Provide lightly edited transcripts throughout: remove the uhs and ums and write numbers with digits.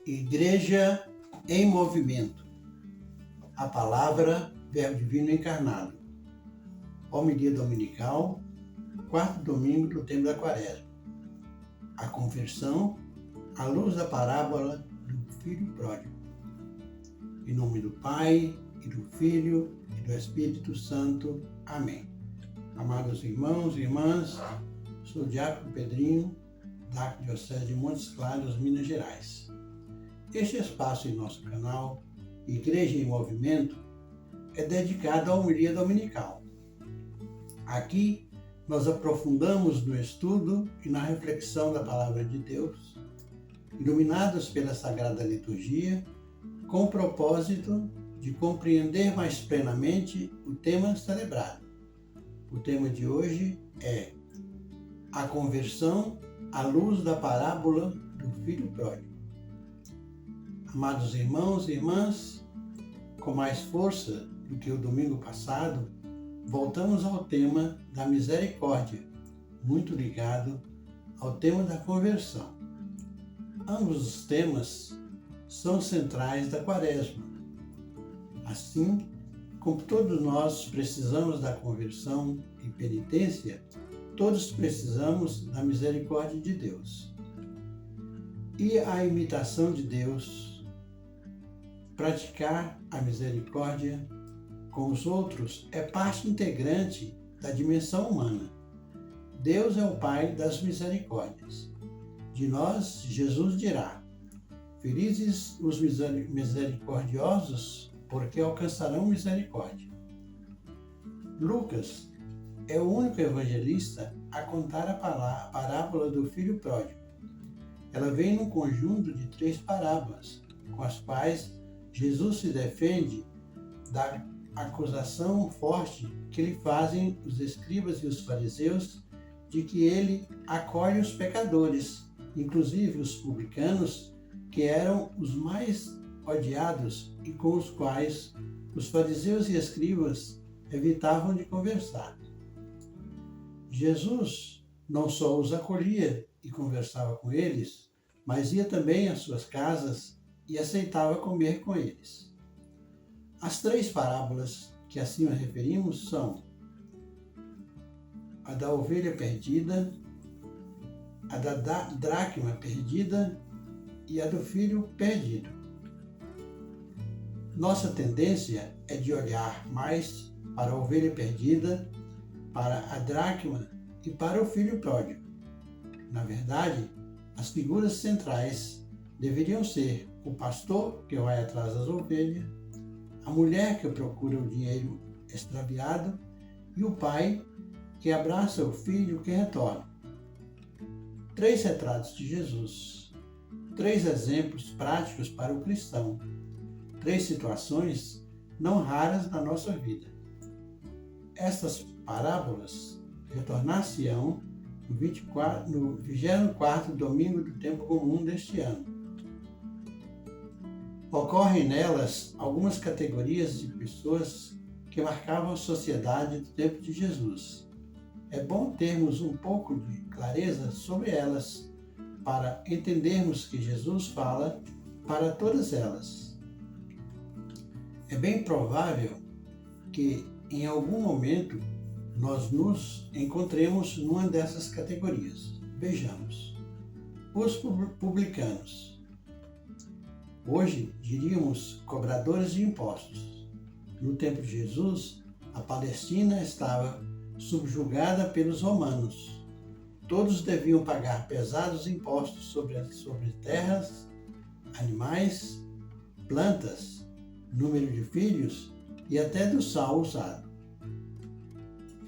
Igreja em movimento. A palavra, Verbo Divino encarnado. Homilia dominical, quarto domingo do tempo da Quaresma. A conversão à luz da parábola do Filho Pródigo. Em nome do Pai, e do Filho, e do Espírito Santo. Amém. Amados irmãos e irmãs, sou o Diácono Pedrinho, da Arquidiocese de Montes Claros, Minas Gerais. Este espaço em nosso canal, Igreja em Movimento, é dedicado à homilia dominical. Aqui, nós aprofundamos no estudo e na reflexão da Palavra de Deus, iluminados pela Sagrada Liturgia, com o propósito de compreender mais plenamente o tema celebrado. O tema de hoje é a conversão à luz da parábola do Filho Pródigo. Amados irmãos e irmãs, com mais força do que o domingo passado, voltamos ao tema da misericórdia, muito ligado ao tema da conversão. Ambos os temas são centrais da Quaresma. Assim, como todos nós precisamos da conversão e penitência, todos precisamos da misericórdia de Deus. E a imitação de Deus, praticar a misericórdia com os outros, é parte integrante da dimensão humana. Deus é o Pai das misericórdias. De nós, Jesus dirá: felizes os misericordiosos, porque alcançarão misericórdia. Lucas é o único evangelista a contar a parábola do Filho Pródigo. Ela vem num conjunto de 3 parábolas, com as quais Jesus se defende da acusação forte que lhe fazem os escribas e os fariseus de que ele acolhe os pecadores, inclusive os publicanos, que eram os mais odiados e com os quais os fariseus e escribas evitavam de conversar. Jesus não só os acolhia e conversava com eles, mas ia também às suas casas e aceitava comer com eles. As 3 parábolas que acima referimos são a da ovelha perdida, a da dracma perdida e a do filho perdido. Nossa tendência é de olhar mais para a ovelha perdida, para a dracma e para o filho pródigo. Na verdade, as figuras centrais deveriam ser o pastor que vai atrás das ovelhas, a mulher que procura o dinheiro extraviado e o pai que abraça o filho que retorna. 3 retratos de Jesus, 3 exemplos práticos para o cristão, 3 situações não raras na nossa vida. Estas parábolas retornar-se-ão no 24º domingo do tempo comum deste ano. Ocorrem nelas algumas categorias de pessoas que marcavam a sociedade do tempo de Jesus. É bom termos um pouco de clareza sobre elas, para entendermos que Jesus fala para todas elas. É bem provável que, em algum momento, nós nos encontremos numa dessas categorias. Vejamos. Os publicanos. Hoje, diríamos cobradores de impostos. No tempo de Jesus, a Palestina estava subjugada pelos romanos. Todos deviam pagar pesados impostos sobre terras, animais, plantas, número de filhos e até do sal usado.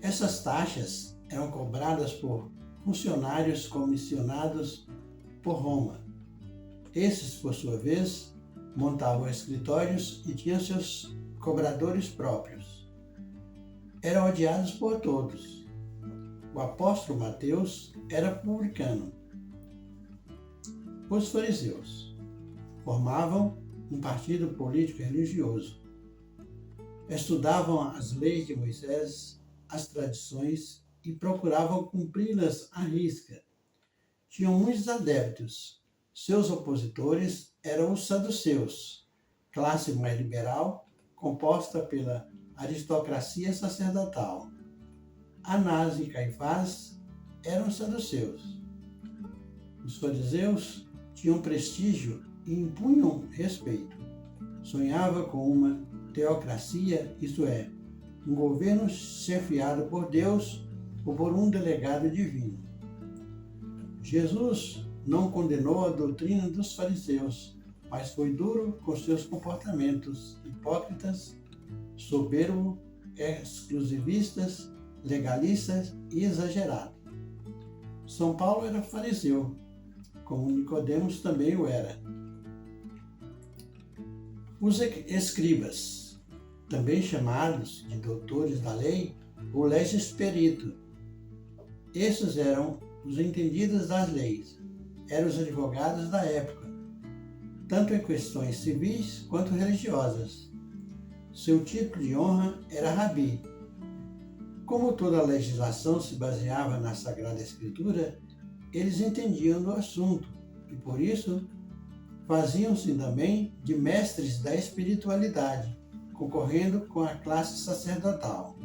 Essas taxas eram cobradas por funcionários comissionados por Roma. Esses, por sua vez, montavam escritórios e tinham seus cobradores próprios. Eram odiados por todos. O apóstolo Mateus era publicano. Os fariseus formavam um partido político religioso. Estudavam as leis de Moisés, as tradições e procuravam cumpri-las à risca. Tinham muitos adeptos, Seus opositores eram os saduceus, classe mais liberal, composta pela aristocracia sacerdotal. Anás e Caifás eram saduceus. Os fariseus tinham prestígio e impunham respeito. Sonhava com uma teocracia, isto é, um governo chefiado por Deus ou por um delegado divino. Jesus não condenou a doutrina dos fariseus, mas foi duro com seus comportamentos hipócritas, soberbo, exclusivistas, legalistas e exagerados. São Paulo era fariseu, como Nicodemos também o era. Os escribas, também chamados de doutores da lei, ou leges perito, esses eram os entendidos das leis, eram os advogados da época, tanto em questões civis quanto religiosas. Seu título de honra era rabi. Como toda a legislação se baseava na Sagrada Escritura, eles entendiam do assunto e, por isso, faziam-se também de mestres da espiritualidade, concorrendo com a classe sacerdotal.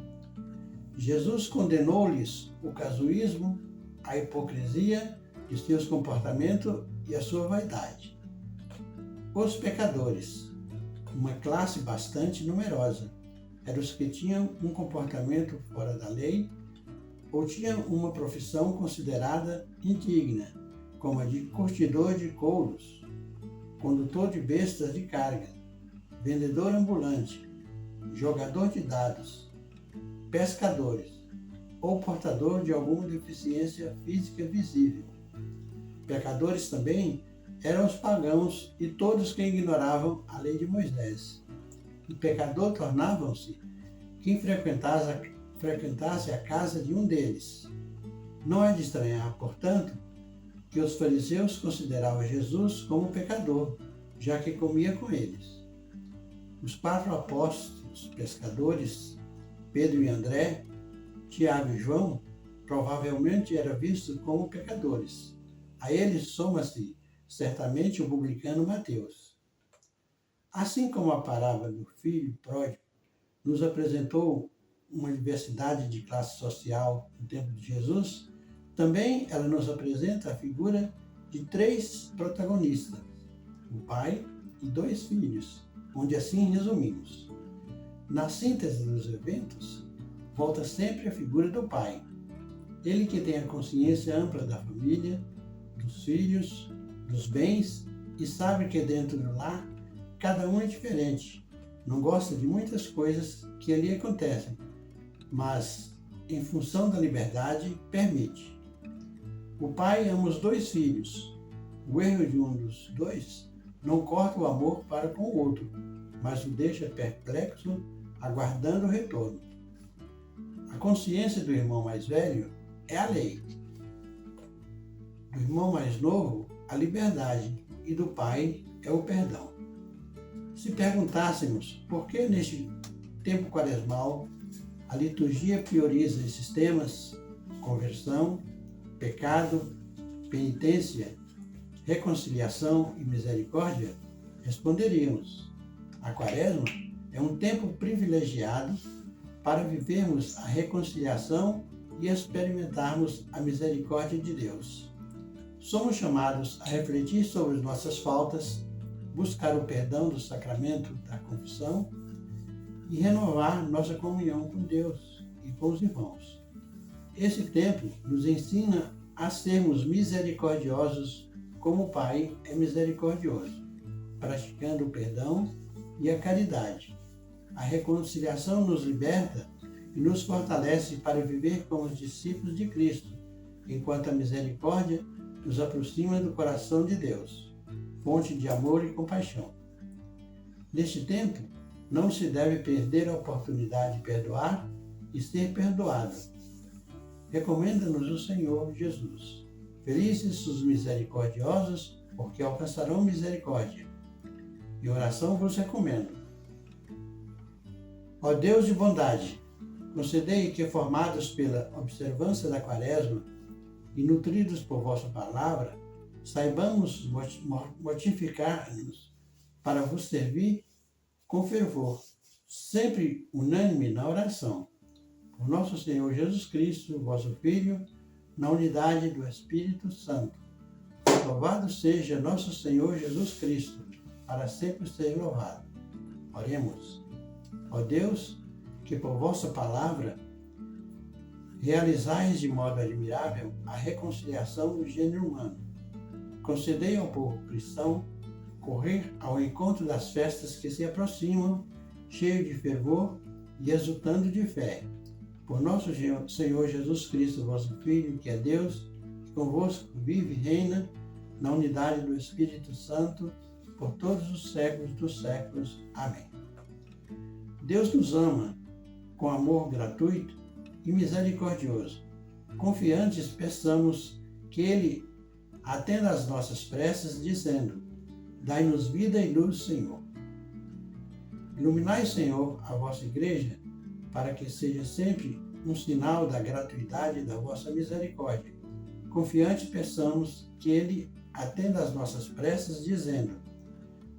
Jesus condenou-lhes o casuísmo, a hipocrisia de seus comportamentos e a sua vaidade. Os pecadores, uma classe bastante numerosa, eram os que tinham um comportamento fora da lei ou tinham uma profissão considerada indigna, como a de curtidor de couros, condutor de bestas de carga, vendedor ambulante, jogador de dados, pescadores ou portador de alguma deficiência física visível. Pecadores também eram os pagãos e todos que ignoravam a lei de Moisés. E pecador tornavam-se quem frequentasse a casa de um deles. Não é de estranhar, portanto, que os fariseus consideravam Jesus como pecador, já que comia com eles. Os 4 apóstolos pescadores, Pedro e André, Tiago e João, provavelmente eram vistos como pecadores. A eles soma-se certamente o publicano Mateus. Assim como a parábola do filho pródigo nos apresentou uma diversidade de classe social no tempo de Jesus, também ela nos apresenta a figura de 3 protagonistas, o pai e 2 filhos, onde assim resumimos. Na síntese dos eventos, volta sempre a figura do pai, ele que tem a consciência ampla da família, dos filhos, dos bens e sabe que dentro do lar cada um é diferente, não gosta de muitas coisas que ali acontecem, mas, em função da liberdade, permite. O pai ama os 2 filhos. O erro de um dos 2 não corta o amor para com o outro, mas o deixa perplexo, aguardando o retorno. A consciência do irmão mais velho é a lei. Do irmão mais novo, a liberdade, e do pai é o perdão. Se perguntássemos por que neste tempo quaresmal a liturgia prioriza esses temas, conversão, pecado, penitência, reconciliação e misericórdia, responderíamos: a Quaresma é um tempo privilegiado para vivermos a reconciliação e experimentarmos a misericórdia de Deus. Somos chamados a refletir sobre nossas faltas, buscar o perdão do sacramento da confissão e renovar nossa comunhão com Deus e com os irmãos. Esse tempo nos ensina a sermos misericordiosos como o Pai é misericordioso, praticando o perdão e a caridade. A reconciliação nos liberta e nos fortalece para viver como os discípulos de Cristo, enquanto a misericórdia nos aproxima do coração de Deus, fonte de amor e compaixão. Neste tempo, não se deve perder a oportunidade de perdoar e ser perdoado. Recomenda-nos o Senhor Jesus. Felizes os misericordiosos, porque alcançarão misericórdia. Em oração vos recomendo. Ó Deus de bondade, concedei que, formados pela observância da Quaresma e nutridos por vossa palavra, saibamos mortificar-nos para vos servir com fervor, sempre unânime na oração. Por nosso Senhor Jesus Cristo, vosso Filho, na unidade do Espírito Santo. Louvado seja nosso Senhor Jesus Cristo, para sempre seja louvado. Oremos. Ó Deus, que por vossa palavra realizais de modo admirável a reconciliação do gênero humano, concedei ao povo cristão correr ao encontro das festas que se aproximam, cheio de fervor e exultando de fé. Por nosso Senhor Jesus Cristo, vosso Filho, que é Deus, que convosco vive e reina na unidade do Espírito Santo, por todos os séculos dos séculos. Amém. Deus nos ama com amor gratuito e misericordioso. Confiantes, peçamos que Ele atenda às nossas preces, dizendo: dai-nos vida e luz, Senhor. Iluminai, Senhor, a vossa igreja, para que seja sempre um sinal da gratuidade e da vossa misericórdia. Confiante, peçamos que Ele atenda às nossas preces, dizendo: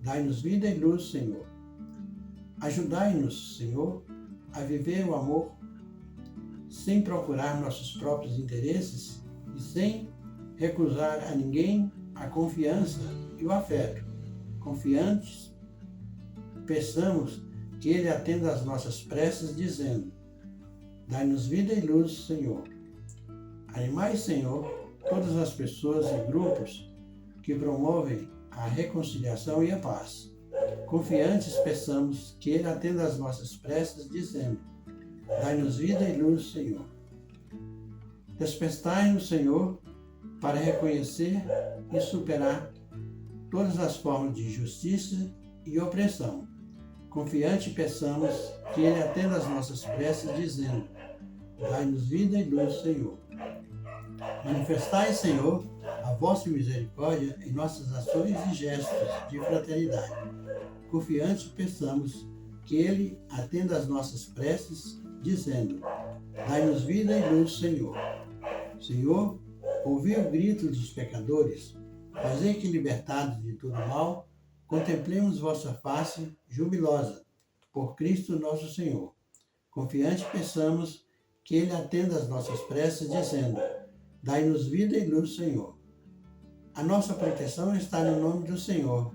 dai-nos vida e luz, Senhor. Ajudai-nos, Senhor, a viver o amor sem procurar nossos próprios interesses e sem recusar a ninguém a confiança e o afeto. Confiantes, peçamos que Ele atenda às nossas preces, dizendo: dai-nos vida e luz, Senhor. Animai, Senhor, todas as pessoas e grupos que promovem a reconciliação e a paz. Confiantes, peçamos que Ele atenda às nossas preces, dizendo: dai-nos vida e luz, Senhor. Despertai-nos, Senhor, para reconhecer e superar todas as formas de injustiça e opressão. Confiante, peçamos que Ele atenda às nossas preces, dizendo: dai-nos vida e luz, Senhor. Manifestai, Senhor, a vossa misericórdia em nossas ações e gestos de fraternidade. Confiante, peçamos que Ele atenda às nossas preces, dizendo: dai-nos vida e luz, Senhor. Senhor, ouvi o grito dos pecadores, fazei que, libertados de todo mal, contemplemos vossa face jubilosa, por Cristo nosso Senhor. Confiante, peçamos que Ele atenda às nossas preces, dizendo: dai-nos vida e luz, Senhor. A nossa proteção está no nome do Senhor,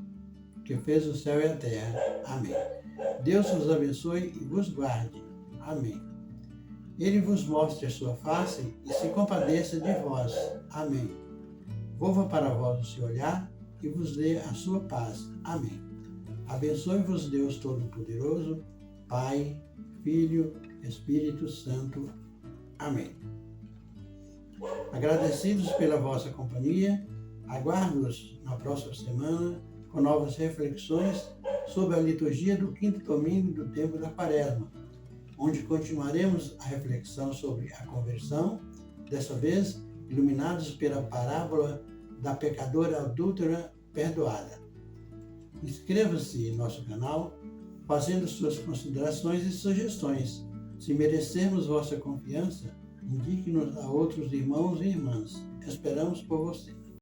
que fez o céu e a terra. Amém. Deus vos abençoe e vos guarde. Amém. Ele vos mostre a sua face e se compadeça de vós. Amém. Volva para vós o seu olhar e vos dê a sua paz. Amém. Abençoe-vos Deus Todo-Poderoso, Pai, Filho, Espírito Santo. Amém. Agradecidos pela vossa companhia, aguardo-os na próxima semana com novas reflexões sobre a liturgia do quinto domingo do tempo da Quaresma, onde continuaremos a reflexão sobre a conversão, dessa vez iluminados pela parábola da pecadora adúltera perdoada. Inscreva-se em nosso canal, fazendo suas considerações e sugestões. Se merecermos vossa confiança, indique-nos a outros irmãos e irmãs. Esperamos por você.